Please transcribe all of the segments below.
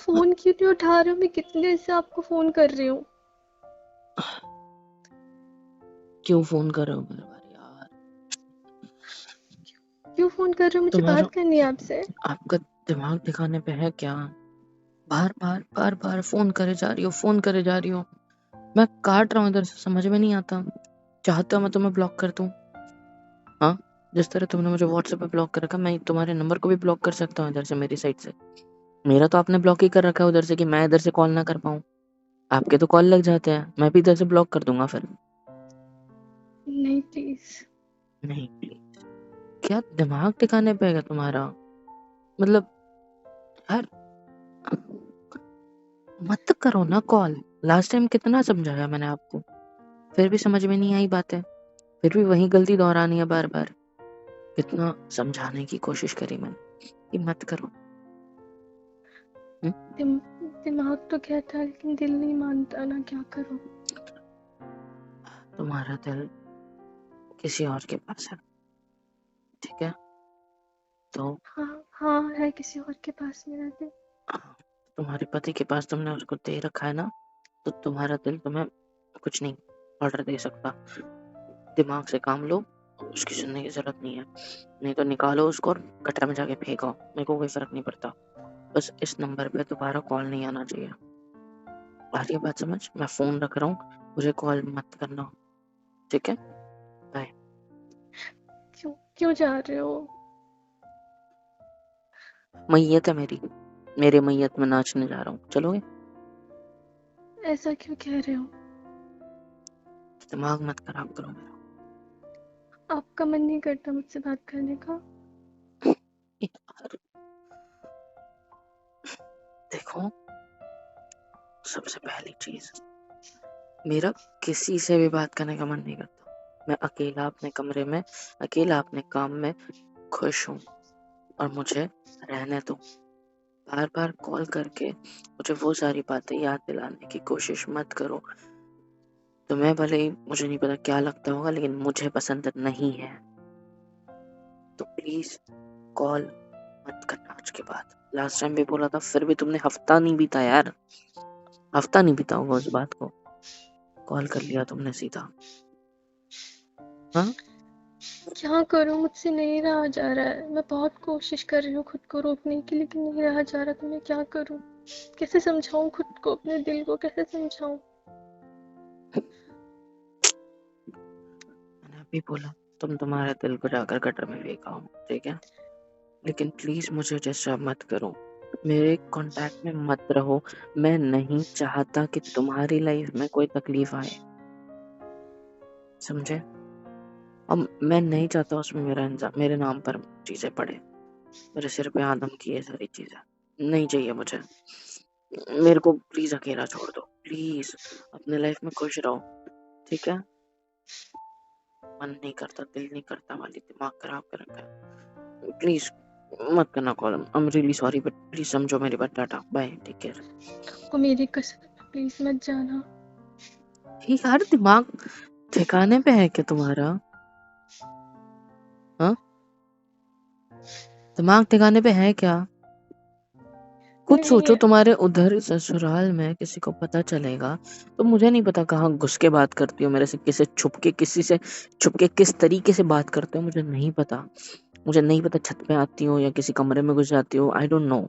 Phone क्यों नहीं उठा रहे हो? मैं कितने देर से आपको फोन कर रही हूँ। क्यों फोन कर रहे हो मेरे बार यार? क्यों फोन कर रहे हो? मुझे तुम्हारा बात करनी है आपसे। आपका दिमाग ठिकाने पे है क्या? बार बार बार बार फोन करे जा रही हो, फोन करे जा रही हो। मैं काट रहा हूँ इधर से, समझ में नहीं आता। चाहते हो मैं तुम्हें ब्लॉक कर दूं? हाँ, जिस तरह तुमने मुझे व्हाट्सएप पे ब्लॉक कर रखा, मैं तुम्हारे नंबर को भी ब्लॉक कर सकता हूँ इधर से, मेरी साइड से। मेरा तो आपने ब्लॉक ही कर रखा है उधर से कि मैं इधर से कॉल ना कर पाऊँ। आपके तो कॉल लग जाते हैं, मैं भी इधर से ब्लॉक कर दूंगा फिर। नहीं प्लीज। नहीं प्लीज? क्या दिमाग ठिकाने पे है तुम्हारा? मतलब यार, मत करो ना कॉल। लास्ट टाइम कितना समझाया मैंने आपको, फिर भी समझ में नहीं आई बातें, फिर भी वही गलती दोहरानी है बार बार। कितना समझाने की कोशिश करी मैंने कि मत करो। दिम, दिमाग तो कहता है लेकिन दिल नहीं मानता ना, क्या करूँ। तुम्हारा दिल किसी और के पास है, ठीक है? तो हाँ हाँ, है किसी और के पास मेरा दिल। तुम्हारे पति के पास तुमने उसको दे रखा है ना, तो तुम्हारा दिल तुम्हें कुछ नहीं ऑर्डर दे सकता। दिमाग से काम लो, उसकी सुनने की जरूरत नहीं है। नहीं तो निकालो उसको और गटर में जाके फेंको, मेरे को कोई फर्क नहीं पड़ता। बस इस नंबर पे दोबारा कॉल नहीं आना चाहिए। आ रही है बात समझ? मैं फोन रख रहा हूँ, मुझे कॉल मत करना, ठीक है? बाय। क्यों क्यों जा रहे हो? मैयत है मेरी, मेरे मैयत में नाचने जा रहा हूँ, चलोगे? ऐसा क्यों कह रहे हो? दिमाग मत खराब करो मेरा। आपका मन नहीं करता मुझसे बात करने का? यार देखो, सबसे पहली चीज, मेरा किसी से भी बात करने का मन नहीं करता। मैं अकेला अपने कमरे में, अकेला अपने काम में खुश हूँ, और मुझे रहने दो। बार बार कॉल करके मुझे वो सारी बातें याद दिलाने की कोशिश मत करो। तुम्हें भले ही मुझे नहीं पता क्या लगता होगा, लेकिन मुझे पसंद नहीं है। तो प्लीज कॉल मत करना आज के बाद। लास्ट टाइम भी बोला था, फिर भी तुमने हफ्ता नहीं बीता यार, हफ्ता नहीं बीता होगा उस बात को, कॉल कर लिया तुमने सीधा। हाँ, क्या करूँ, मुझसे नहीं रहा जा रहा है। मैं बहुत कोशिश कर रही हूँ खुद को रोकने की, लेकिन नहीं रहा जा रहा। तो मैं क्या करूँ? कैसे समझाऊँ खुद को, अपने दिल को कैसे समझाऊँ? मैंने अभी बोला तुम तुम्हारे दिल को जाकर गटर में फेंका हो, ठीक है? लेकिन प्लीज मुझे डिस्टर्ब मत करो, मेरे कांटेक्ट में मत रहो। मैं नहीं चाहता कि तुम्हारी लाइफ में कोई तकलीफ आए, समझे? और मैं नहीं चाहता उसमें मेरे नाम पर चीजें पड़े, मेरे सिर पे आदम की ये सारी चीजें नहीं चाहिए मुझे। मेरे को प्लीज अकेला छोड़ दो, प्लीज अपने लाइफ में खुश रहो, ठीक है? मन नहीं करता, दिल नहीं करता वाली दिमाग खराब कर रखा है। प्लीज मत करना call, I am really sorry, but please समझो मेरी बात। Tata bye, take care. आपको मेरी कसम है, प्लीज मत जाना। यार दिमाग ठिकाने पे है क्या तुम्हारा? हाँ, दिमाग ठिकाने पे है क्या? कुछ नहीं सोचो, है। तुम्हारे उधर ससुराल में किसी को पता चलेगा तो मुझे नहीं पता कहाँ घुस के बात करती हो मेरे से, किसे छुप के, किसी से छुप के किस तरीके से बात करते हो मुझे नहीं पता। मुझे नहीं पता छत पे आती हो या किसी कमरे में घुस जाती हो, आई डोंट नो।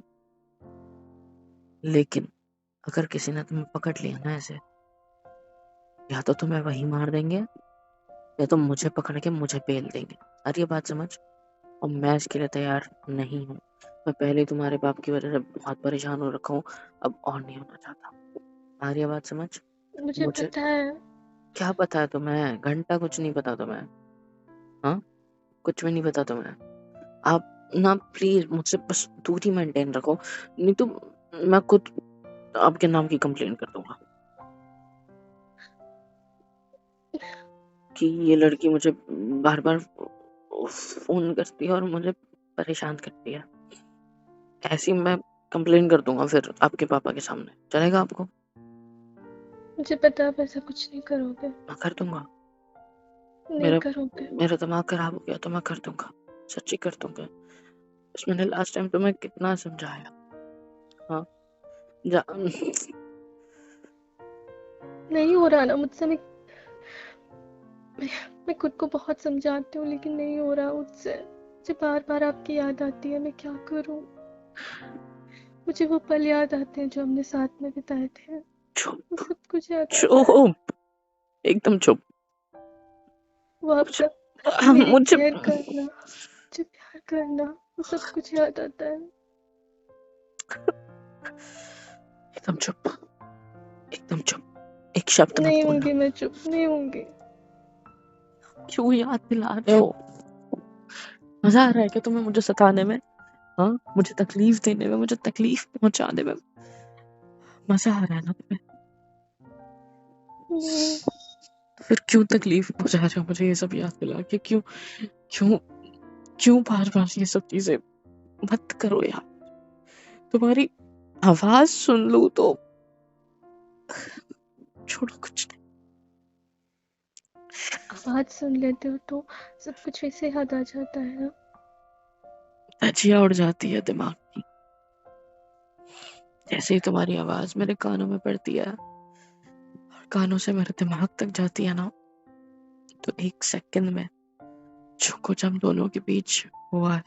लेकिन अगर किसी ने तुम्हें पकड़ लिया ना ऐसे, या तो तुम्हें वही मार देंगे, या तो मुझे पकड़ के मुझे पेल देंगे। अरे ये बात समझ, और मैं इसके लिए तैयार नहीं हूँ। मैं पहले ही तुम्हारे बाप की वजह से बहुत परेशान हो रखा हूँ, अब और नहीं होना चाहता। आ रही है बात समझ? मुझे मुझे पता है। क्या पता है तुम्हें? घंटा कुछ नहीं पता तुम्हें? हाँ, कुछ भी नहीं पता तुम्हें। आप ना प्लीज मुझसे बस दूरी मेंटेन रखो, नहीं तो मैं खुद आपके नाम की कंप्लेंट कर दूंगा कि ये लड़की मुझे बार बार फोन करती है और मुझे परेशान करती है। ऐसी मैं कंप्लेन कर दूंगा फिर आपके पापा के सामने, चलेगा आपको? मुझे पता है आप ऐसा कुछ नहीं करोगे। मैं कर दूंगा। नहीं मेरा करोगे। मेरा दिमाग खराब हो गया तो मैं कर दूंगा, सच्ची कर दूंगा। बस मैंने लास्ट टाइम तुम्हें कितना समझाया, हाँ? जा नहीं हो रहा ना मुझसे। मैं खुद को बहुत समझाती हूँ लेकिन नहीं हो रहा मुझसे। मुझे बार बार आपकी याद आती है, मैं क्या करूँ। मुझे वो पल याद आते हैं जो हमने साथ में बिताए थे, वो चुप सब कुछ याद आता है। चुप, एकदम चुप। वो मुझे आपका मेरी मुझे केयर करना, मुझे प्यार करना, वो सब कुछ याद आता है। एकदम चुप, एकदम चुप, एक शब्द मत नहीं बोलना। होंगी, मैं चुप नहीं होंगी। क्यों याद दिला रहे हो? मजा आ रहा है क्या तुम्हें मुझे सताने में? हाँ, मुझे तकलीफ देने में, मुझे तकलीफ पहुंचाने में मजा आ रहा है ना तुम्हें? नहीं, तो फिर क्यों तकलीफ पहुंचा रहे हो मुझे ये सब याद दिला के? क्यों क्यों क्यों बार बार ये सब चीजें? मत करो यार। तुम्हारी आवाज सुन लूं तो छोड़ो, कुछ नहीं। आवाज सुन लेते हो तो सब कुछ वैसे याद आ जाता है ना। धजिया उड़ जाती है दिमाग की जैसे ही तुम्हारी आवाज मेरे कानों में पड़ती है और कानों से मेरे दिमाग तक जाती है ना, तो एक सेकंड में जो कुछ हम दोनों के बीच हुआ है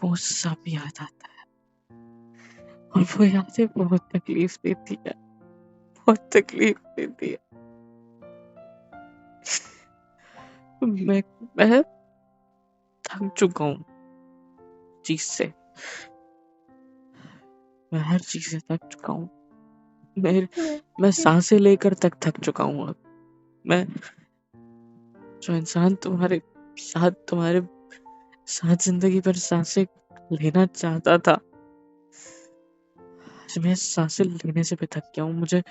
वो सब याद आता है। और वो यादें बहुत तकलीफ देती है, बहुत तकलीफ देती है। मैं थक चुका हूँ चीज से, मैं हर चीज से थक चुका हूँ। मैं सांसें लेकर तक थक चुका हूँ अब। मैं जो इंसान तुम्हारे साथ जिंदगी भर सांसें लेना चाहता था, आज मैं सांसें लेने से भी थक गया हूँ। मुझे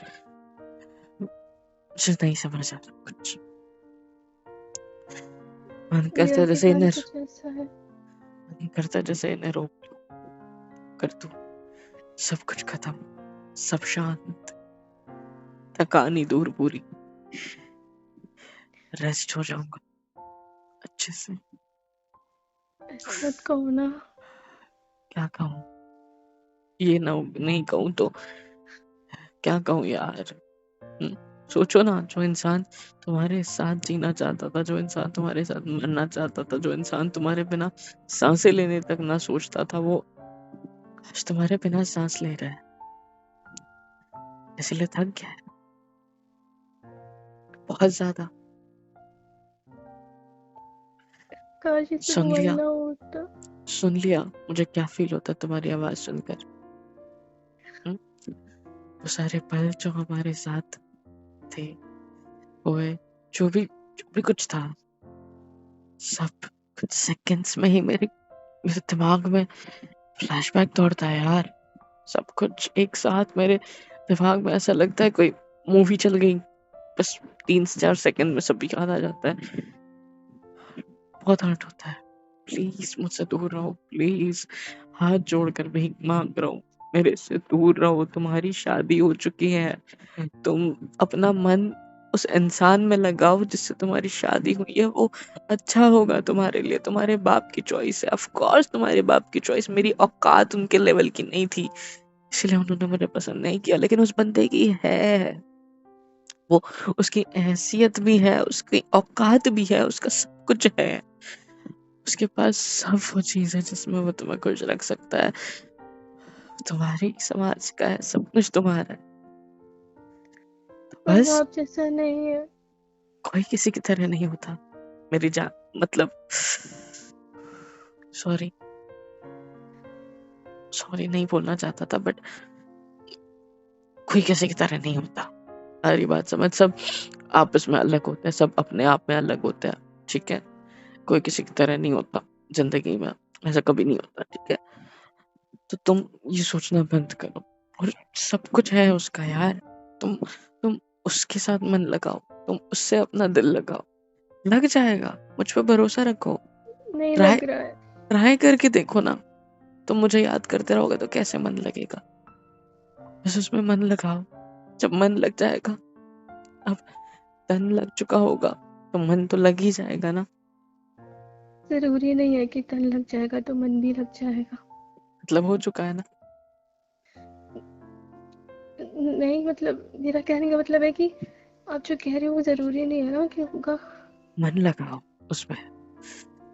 नहीं समझ आ रहा कुछ। मन करता मेरा है भी जैसे हाल इन्हें कुछ ऐसा है। मन करता है जैसे इन्हें रोक लूं, कर दूं सब कुछ खत्म, सब शांत, थकानी दूर पूरी, रेस्ट हो जाऊंगा अच्छे से। ऐसा मत कहो ना। क्या कहूँ? ये ना नहीं कहूँ तो क्या कहूँ यार? सोचो ना, जो इंसान तुम्हारे साथ जीना चाहता था, जो इंसान तुम्हारे साथ मरना चाहता था, जो इंसान तुम्हारे बिना सांसें लेने तक ना सोचता था, वो आज तुम्हारे बिना सांस ले रहा है, इसलिए थक गया है बहुत ज्यादा। काश ये सब सुन हुआ ही लिया, ना होता। सुन लिया मुझे क्या फील होता है तुम्हारी आवाज सुनकर। वो सारे पल जो हमारे साथ थे, हुए, जो भी कुछ था, सब कुछ सेकंड्स में ही मेरे दिमाग में फ्लैशबैक दौड़ता है यार। सब कुछ एक साथ मेरे दिमाग में ऐसा लगता है कोई मूवी चल गई, बस 3-4 सेकंड में सब याद आ जाता है। बहुत हर्ट होता है। प्लीज मुझसे दूर रहो, प्लीज हाथ जोड़कर भीख मांग रहा हूँ, मेरे से दूर रहो। तुम्हारी शादी हो चुकी है, तुम अपना मन उस इंसान में लगाओ जिससे तुम्हारी शादी हुई है, वो अच्छा होगा तुम्हारे लिए। तुम्हारे बाप की चॉइस है, ऑफ कोर्स तुम्हारे बाप की चॉइस। मेरी औकात उनके लेवल की नहीं थी, इसलिए उन्होंने मुझे पसंद नहीं किया, लेकिन उस बंदे की है वो, उसकी हैसियत भी है, उसकी औकात भी है, उसका सब कुछ है। उसके पास सब वो चीज है जिसमें वो तुम्हें खुश रख सकता है। तुम्हारी समाज का है, सब कुछ तुम्हारा है। तो पर वो बस आप जैसा नहीं है। कोई किसी की तरह नहीं होता मेरी जान, मतलब सॉरी, सॉरी नहीं बोलना चाहता था, बट कोई किसी की तरह नहीं होता। सारी बात समझ, सब आपस में अलग होते हैं, सब अपने आप में अलग होते हैं, ठीक है? कोई किसी की तरह नहीं होता जिंदगी में, ऐसा कभी नहीं होता, ठीक है? तो तुम ये सोचना बंद करो, और सब कुछ है उसका यार। तुम उसके साथ मन लगाओ, तुम उससे अपना दिल लगाओ, लग जाएगा, मुझ पे भरोसा रखो। नहीं ट्राई लग रहा है। ट्राई करके देखो ना। तुम मुझे याद करते रहोगे तो कैसे मन लगेगा? बस उसमें मन लगाओ, जब मन लग जाएगा, अब तन लग चुका होगा तो मन तो लग ही जाएगा ना। जरूरी नहीं है कि तन लग जाएगा तो मन भी लग जाएगा। मतलब हो चुका है ना। नहीं, मतलब मेरा कहने का मतलब है कि आप जो कह रहे हो वो जरूरी नहीं है ना कि होगा। मन लगाओ उसमें,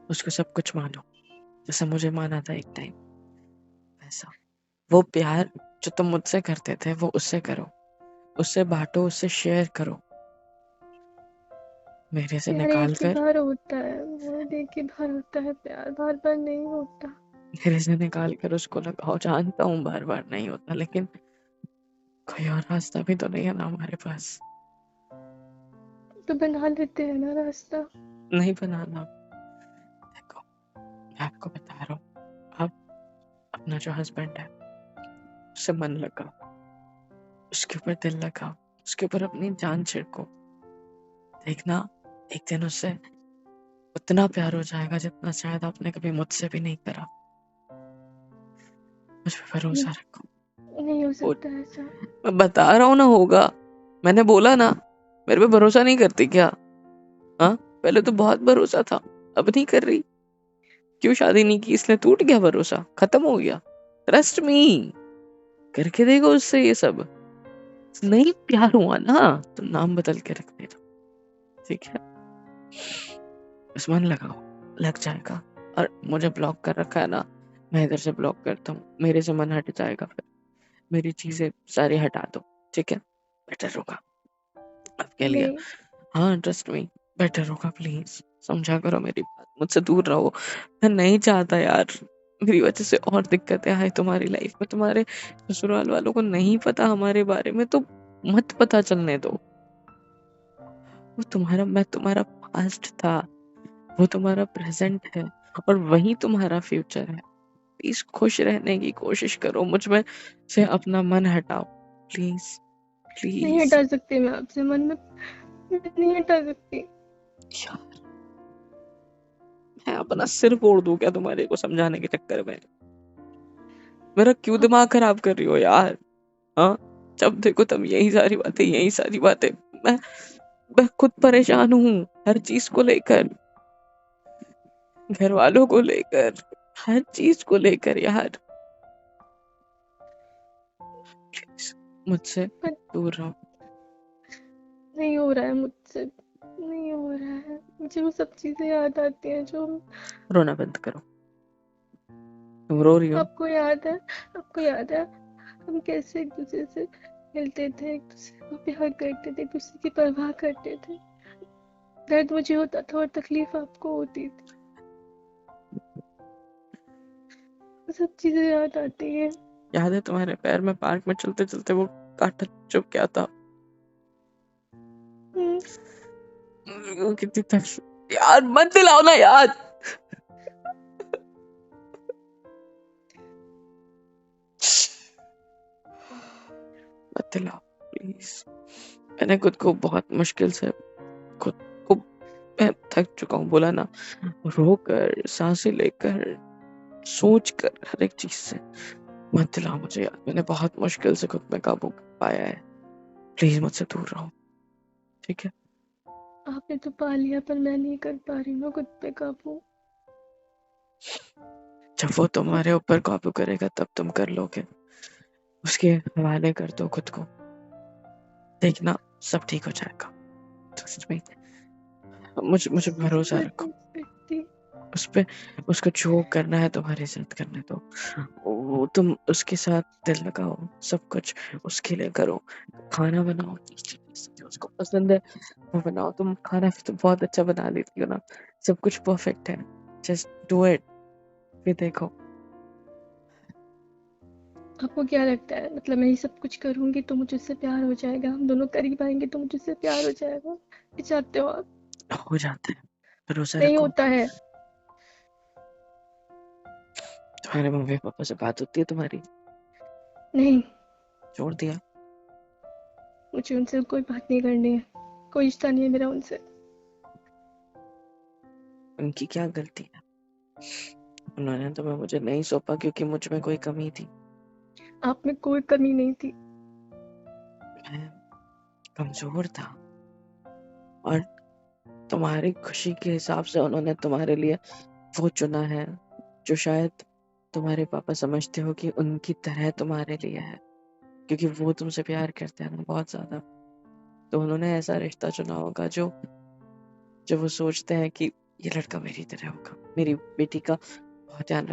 उसको सब कुछ मानो जैसा मुझे माना था एक टाइम वैसा। वो प्यार जो तुम मुझसे करते थे वो उससे करो, उससे बांटो, उससे शेयर करो। मेरे से प्यार एक निकाल ही कर, बार होता है, वो एक ही बार होता है प्यार, बार बार नहीं होता। मेरे से निकाल कर उसको लगाओ। जानता हूँ बार बार नहीं होता, लेकिन कोई और रास्ता भी तो नहीं है ना हमारे पास। तो बना लेते हैं ना रास्ता। नहीं बनाना। देखो मैं आपको बता रहा हूँ, आप अपना जो हस्बैंड है उससे मन लगाओ, उसके ऊपर दिल लगाओ, उसके ऊपर अपनी जान छिड़को। देखना एक दिन उससे उतना प्यार हो जाएगा जितना शायद आपने कभी मुझसे भी नहीं करा। मुझ पे भरोसा रखो। नहीं हो वो सकता ऐसा। मैं बता रहा हूँ ना होगा। मैंने बोला ना, मेरे पे भरोसा नहीं करती क्या? हाँ, पहले तो बहुत भरोसा था, अब नहीं कर रही। क्यों शादी नहीं की? इसलिए टूट गया भरोसा, खत्म हो गया। ट्रस्ट मी, करके देखो उससे ये सब। नहीं प्यार हुआ ना तो नाम बदल के रख देना, ठीक है? बस मन लगाओ, लग जाएगा। और मुझे ब्लॉक कर रखा है ना, मैं इधर से ब्लॉक करता हूँ, मेरे से मन हट जाएगा। फिर मेरी चीजें सारी हटा दो, ठीक है? बेटर होगा आपके लिए। नहीं, हाँ ट्रस्ट मी, बेटर होगा। प्लीज समझा करो मेरी बात, मुझसे दूर रहो। मैं नहीं चाहता यार मेरी वजह से और दिक्कतें आए तुम्हारी लाइफ में। तुम्हारे ससुराल वालों को नहीं पता हमारे बारे में तो मत पता चलने दो। वो तुम्हारा, मैं तुम्हारा पास्ट था, वो तुम्हारा प्रेजेंट है, और वही तुम्हारा फ्यूचर है। प्लीज खुश रहने की कोशिश करो, मुझ में से अपना मन हटाओ प्लीज। नहीं प्लीज हटा सकती मैं आपसे मन में, मैं नहीं हटा सकती। यार, मैं अपना सिर फोड़ दूं क्या तुम्हारे को समझाने के चक्कर में? मेरा क्यों आप दिमाग खराब कर रही हो यार? हाँ, जब देखो तब यही सारी बातें, यही सारी बातें। मैं मैं खुद परेशान हूँ हर चीज को लेकर, घर वालों को लेकर, हर चीज को लेकर यार। प्लीज मुझसे दूर रहो। नहीं हो रहा है मुझसे, नहीं हो रहा है। मुझे वो सब चीजें याद आती हैं जो रोना बंद करो। तुम रो रही हो? आपको याद है, आपको याद है हम कैसे एक दूसरे से मिलते थे, एक दूसरे को प्यार करते थे, एक दूसरे की परवाह करते थे। दर्द मुझे होता था और तकलीफ आपको होती थी। वो सब चीजें याद आती है। याद है तुम्हारे पैर में पार्क में चलते चलते वो कांटा चुभ गया था? हम्म, वो कितनी तक यार, मत दिलाओ ना यार। मत दिलाओ प्लीज। मैंने खुद को बहुत मुश्किल से, खुद को, मैं थक चुका हूँ, बोला ना, रोकर, सांसें लेकर, सोच कर, हर एक चीज से। मत दिलाओ मुझे यार, मैंने बहुत मुश्किल से खुद में काबू पाया है। प्लीज मुझसे दूर रहो, ठीक है? आपने तो पा लिया पर मैं नहीं कर पा रही हूँ खुद पे काबू। जब वो तुम्हारे ऊपर काबू करेगा तब तुम कर लोगे। उसके हवाले कर दो खुद को, देखना सब ठीक हो जाएगा। ट्रस्ट मी, मुझे भरोसा मैं रखो नहीं सकती। उस पे। उसको जो करना है तुम्हारे साथ करने दो। वो तुम उसके साथ दिल लगाओ, सब कुछ उसके लिए करो। खाना बनाओ, जो उसको पसंद है वो बनाओ। तुम खाना भी तो बहुत अच्छा बना लेती हो ना, सब कुछ परफेक्ट है। जस्ट डू इट, फिर देखो। आपको क्या लगता है, मतलब मैं ये सब कुछ करूंगी तो मुझसे प्यार हो जाएगा, हम दोनों करीब आएंगे तो मुझसे प्यार हो जाएगा, ये चाहते हो आप? हो जाता है, भरोसा नहीं रखो। होता है। तुम्हारे मम्मी पापा से बात होती है तुम्हारी? नहीं, छोड़ दिया? मुझे उनसे कोई बात नहीं करनी है, कोई रिश्ता नहीं है मेरा उनसे। उनकी क्या गलती है? उन्होंने तुम्हें मुझे नहीं सौंपा क्योंकि मुझ में कोई कमी थी। आप में कोई कमी नहीं थी। मैं कमजोर था, और तुम्हारी खुशी के हिसाब से उन्होंने तुम्हारे लिए वो चुना है जो शायद तुम्हारे पापा समझते हो कि उनकी तरह तुम्हारे लिए है। क्योंकि वो तुमसे प्यार करते हैं ना बहुत ज्यादा। तो उन्होंने ऐसा रिश्ता चुना होगा जो जो वो सोचते हैं कि ये लड़का मेरी तरह होगा, मेरी बेटी का बहुत ध्यान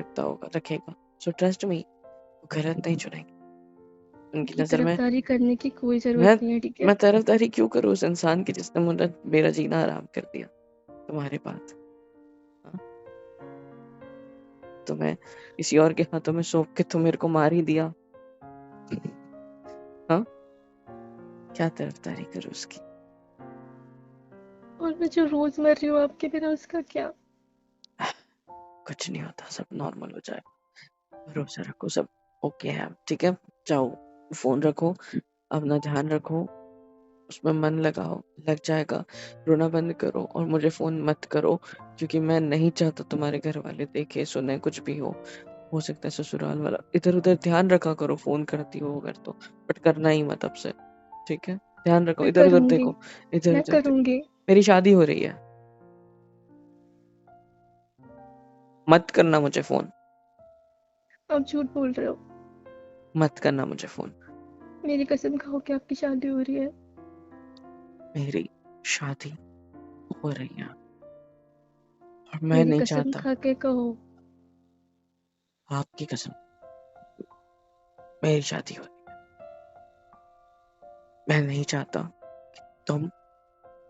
रखेगा। सो ट्रस्ट मी, वो गलत नहीं चुनेंगे। उनकी की नजर में तरफदारी करने की कोई मैं जरूरत नहीं है, ठीक है? मैं तरफदारी क्यों करूँ उस इंसान की जिसने मुझे मेरा जीना हराम कर दिया तुम्हारे पास। हाँ? तो मैं किसी और के हाथों में सौंप के तो मेरे को मार ही दिया। हाँ, क्या तरफदारी करूँ उसकी। और मैं जो रोज मर रही हूँ आपके बिना, उसका क्या? कुछ नहीं होता, सब नॉर्मल हो जाए, भरोसा रखो, सब ओके है। ठीक है, जाओ फोन रखो, अपना ध्यान रखो, उसमें मन लगाओ, लग जाएगा। रोना बंद करो और मुझे फोन मत करो, क्योंकि मैं नहीं चाहता तुम्हारे घर वाले देखे सुने कुछ भी हो सकता है ससुराल वाला। इधर उधर ध्यान रखा करो, फोन करती हो अगर तो, बट करना ही मत अब से। ठीक है, ध्यान रखो, मैं इधर उधर करूंगी, देखो, इधर मैं उधर देखो। करूंगी। मेरी शादी हो रही है, मत करना मुझे फोन, आप झूठ बोल रहे हो। मत करना मुझे फोन। मेरी कसम खाओ कि आपकी शादी हो रही है। मेरी शादी हो रही है और मैं मेरी नहीं कसम चाहता। खा के कहो। आपकी कसम, मेरी शादी हो रही है। मैं नहीं चाहता कि तुम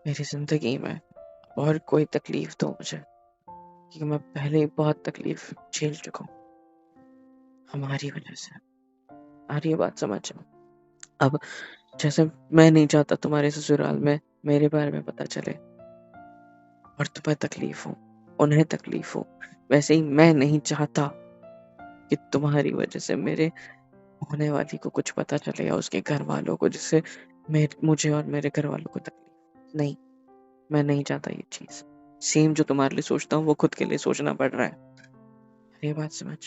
मेरी जिंदगी में और कोई तकलीफ दो मुझे, क्योंकि मैं पहले ही बहुत तकलीफ झेल चुका हूँ हमारी वजह से। आ रही है बात समझ? अब जैसे मैं नहीं चाहता तुम्हारे ससुराल में मेरे बारे में पता चले और तुम्हें तकलीफ हो, उन्हें तकलीफ हो, वैसे ही मैं नहीं चाहता कि तुम्हारी वजह से मेरे होने वाली को कुछ पता चले या उसके घर वालों को, जिससे मुझे और मेरे घर वालों को तकलीफ। नहीं, मैं नहीं चाहता ये चीज। सेम जो तुम्हारे लिए सोचता हूँ वो खुद के लिए सोचना पड़ रहा है। ये बात समझ?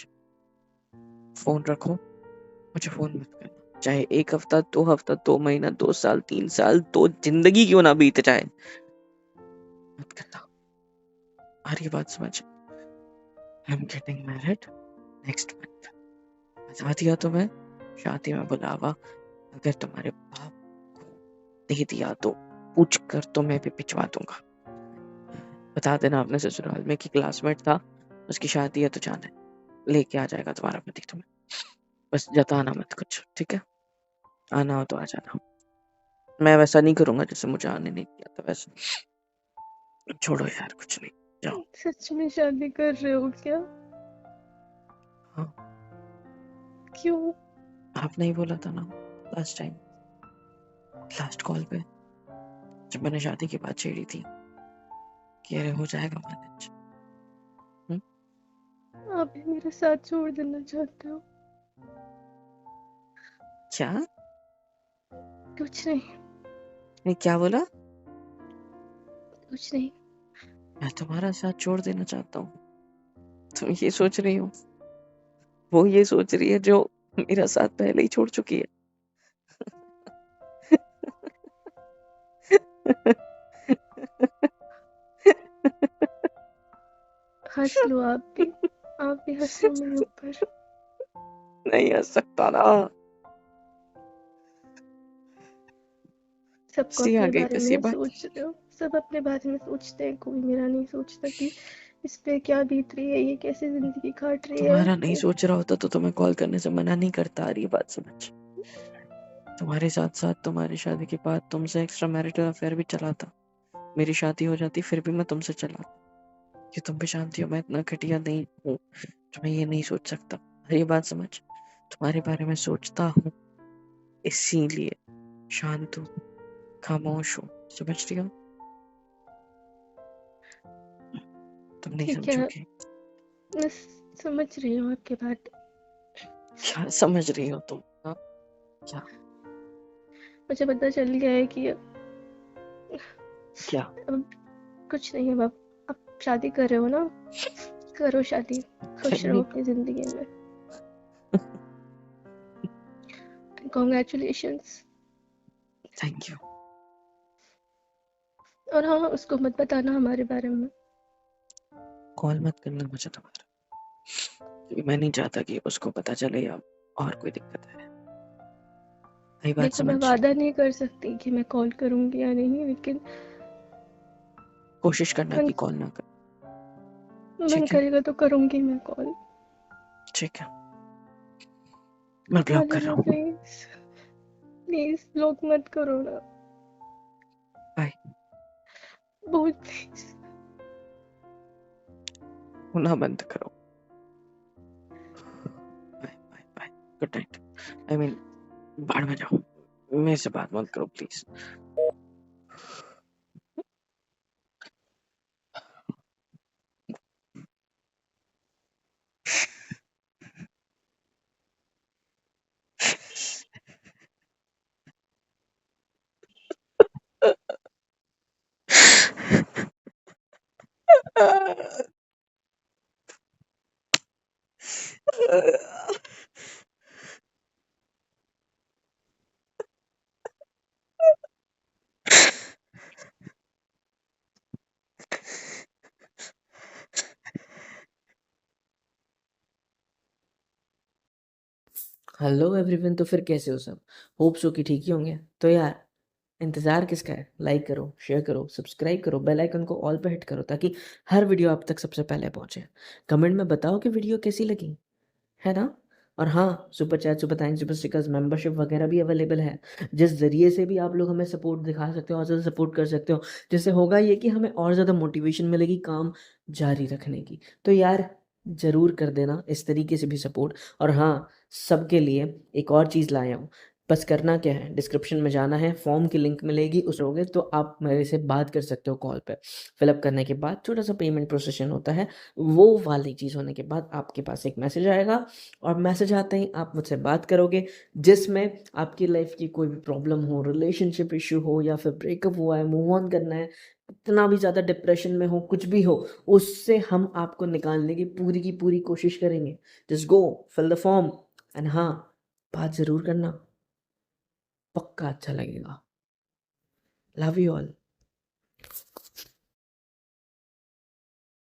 फोन रखो, मुझे फोन मत करना, चाहे 1 हफ्ता, 2 हफ्ता, 2 महीना, 2 साल, 3 साल, तो जिंदगी क्यों ना बीत जाए, मत करना। आ रही बात समझ? I am getting married next month. बता दिया तुम्हें, शादी में बुलावा अगर तुम्हारे बाप को दे दिया तो पूछ कर तो मैं भी भिजवा दूंगा। बता देना अपने ससुराल में कि क्लासमेट था, उसकी शादी है तो जाना है, लेके आ जाएगा तुम्हारा पति तुम्हें। बस जताना मत कुछ, ठीक है? आना हो तो आ जाना। मैं वैसा नहीं करूंगा जैसे मुझे आने नहीं दिया था वैसे। छोड़ो यार, कुछ नहीं, जाओ। सच में शादी कर रहे हो क्या? हाँ, क्यों? आपने ही बोला था ना लास्ट टाइम, लास्ट कॉल पे, जब मैंने शादी की बात छेड़ी थी कि अरे हो जाएगा मैनेज। आप भी मेरे साथ छोड़ देना चाहते हो? क्या? कुछ नहीं, नहीं, क्या बोला? कुछ नहीं। मैं तुम्हारा साथ छोड़ देना चाहता हूँ? तुम ये सोच रही हो, वो ये सोच रही है जो मेरा साथ पहले ही छोड़ चुकी है। हंस लो आप भी हंस लो मेरे ऊपर। नहीं हंस सकता ना, सबको हंसी आ अपने गई बारे बस ये में बात। सोच रहे हो, सब अपने बारे में सोचते हैं, कोई मेरा नहीं सोचता कि इस पे क्या बीत रही है, ये कैसे जिंदगी काट रही है। तुम्हारा नहीं सोच रहा होता तो तुम्हें कॉल करने से मना नहीं करता। आ रही है बात समझ? तुम्हारे साथ साथ तुम्हारी शादी के बाद तुमसे एक्स्ट्रा मैरिटल अफेयर भी चला था। मेरी शादी हो जाती फिर भी मैं तुमसे चला, कि तुम भी जानती हो मैं इतना घटिया नहीं हूँ जो मैं ये नहीं सोच सकता। ये बात समझ? तुम्हारे बारे में सोचता हूँ, इसीलिए शांत हूँ, खामोश हूँ। समझ रही हो? तुम नहीं ठीक है, समझोगी। मैं समझ रही हूँ आपकी बात। क्या समझ रही हो तुम? हाँ, क्या? मुझे पता चल गया है कि क्या? अब कुछ नहीं है। अब शादी कर रहे हो ना, करो शादी, खुश रहो अपनी जिंदगी में। कॉन्ग्रेचुलेशंस। Thank you. और हाँ, उसको मत बताना हमारे बारे में। कॉल मत करना मुझे तुम्हारा, क्योंकि मैं नहीं चाहता कि उसको पता चले या और कोई दिक्कत है। वही बात देखो मैं समझ। वादा नहीं कर सकती कि मैं कॉल करूंगी या नहीं, लेकिन कोशिश करना मन कि कॉल ना कर। मन ठीक है, करेगा तो करूंगी मैं कॉल। ठीक है, मैं आ ब्लॉक कर रहा जाना हूँ। प्लीज, प्लीज ब्लॉक मत करो ना। बाय। बहुत प्लीज। होना बंद करो। Bye bye bye. Good night. I mean, बाहर में जाओ, मेरे से बात मत करो प्लीज। हेलो एवरीवन, तो फिर कैसे हो सब? होप सो कि ठीक ही होंगे। तो यार इंतज़ार किसका है? लाइक करो, शेयर करो, सब्सक्राइब करो, बेल आइकन को ऑल पे हिट करो ताकि हर वीडियो आप तक सबसे पहले पहुंचे। कमेंट में बताओ कि वीडियो कैसी लगी, है ना? और हाँ, super chat, super thanks, super stickers, membership वगैरह भी अवेलेबल है, जिस ज़रिए से भी आप लोग हमें सपोर्ट दिखा सकते हो और ज़्यादा सपोर्ट कर सकते हो, जिससे होगा ये कि हमें और ज़्यादा मोटिवेशन मिलेगी काम जारी रखने की। तो यार ज़रूर कर देना इस तरीके से भी सपोर्ट। और हाँ, सबके लिए एक और चीज़ लाया हूँ। बस करना क्या है, डिस्क्रिप्शन में जाना है, फॉर्म की लिंक मिलेगी, उस होगे तो आप मेरे से बात कर सकते हो कॉल पे। फिलअप करने के बाद छोटा सा पेमेंट प्रोसेशन होता है, वो वाली चीज़ होने के बाद आपके पास एक मैसेज आएगा और मैसेज आते ही आप मुझसे बात करोगे, जिसमें आपकी लाइफ की कोई भी प्रॉब्लम हो, रिलेशनशिप इशू हो या फिर ब्रेकअप हुआ है, मूव ऑन करना है, इतना भी ज़्यादा डिप्रेशन में हो, कुछ भी हो, उससे हम आपको निकालने की पूरी कोशिश करेंगे। Just go fill the form and हाँ, बात ज़रूर करना, पक्का अच्छा लगेगा। Love you all.